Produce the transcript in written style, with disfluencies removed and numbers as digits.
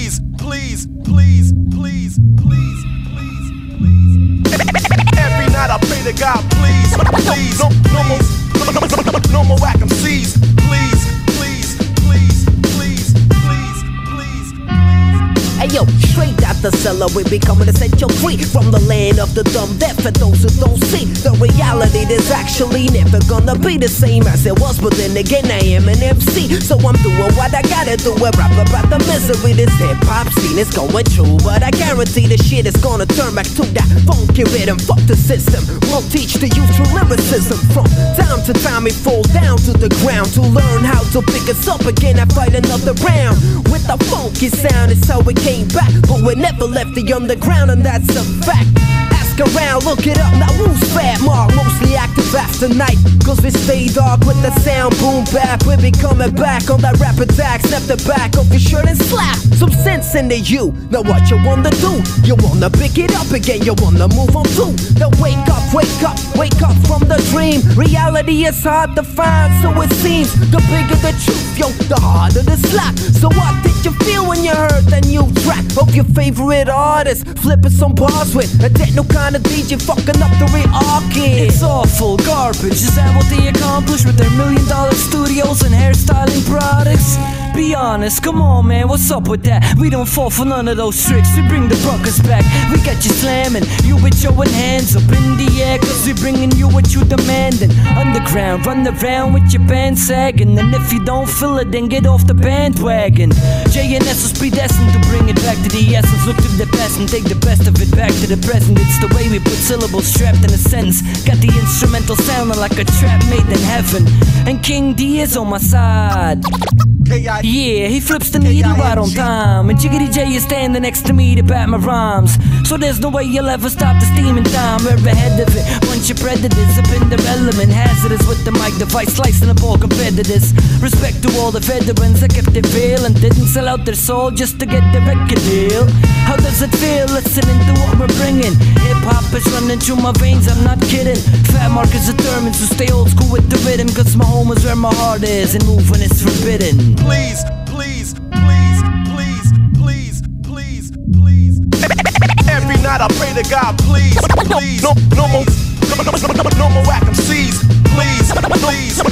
please, please, please, please, please, please, please. Every night I pray to God, please, please, no more whack MCs, please, please, please, please, please, please, please. Hey yo, straight out the cellar, we be coming to set you free from the land of the dumb, deaf. For those who don't see the reality, there's actually never gonna be the same as it was. But then again, I am an MC, so I'm doing what I gotta do. I rap about the misery this hip-hop scene is going through. But I guarantee the shit is gonna turn back to that funky rhythm. Fuck the system, won't teach the youth true lyricism. From time to time we fall down to the ground to learn how to pick us up again. I fight another round with a funky sound, it's how we came back. But we never left the underground, and that's a fact. Ask around, look it up, now who's fat? Mark, mostly active after night, cause we stay dark with the sound boom bap. We be coming back on that rap attack. Snap the back of your shirt and slap some sense into you. Now what you wanna do? You wanna pick it up again, you wanna move on too. Then wake up, wake up, wake up from the dream. Reality is hard to find, so it seems. The bigger the truth, yo, the harder the slap. So what did you feel when you heard the new track of your favorite artist? Flipping some bars with a techno kind of DJ, fucking up the re-arcade. It's awful garbage, is that what they accomplish with their $1 million studios and hairstyling products? Be honest, come on man, what's up with that? We don't fall for none of those tricks, we bring the buckets back. We got you slamming, you with your hands up in the air, cause we bringing you what you demanding. Underground, run around with your band sagging, and if you don't feel it, then get off the bandwagon. Jayeness was predestined to bring it back to the essence. Look to the past and take the best of it back to the present. It's the way we put syllables strapped in a sentence. Got the instrumental sounding like a trap made in heaven. And King D is on my side. Yeah, he flips the needle right on time. And Jiggity J is standing next to me to bat my rhymes. So there's no way you'll ever stop the steaming time. We're ahead of it, bunch of predators up in their element. Hazardous with the mic device, slicing up all competitors. Respect to all the veterans that kept it real and didn't sell out their soul just to get the record deal. How does it feel listening to what we're bringing? Hip-hop is running through my veins, I'm not kidding. Fat Mark is determined to stay old school with the rhythm, cause my home is where my heart is, and moving is forbidden. Please, please, please, please, please, please, please. Every night I pray to God, please, please, no more whack MCs, please, please.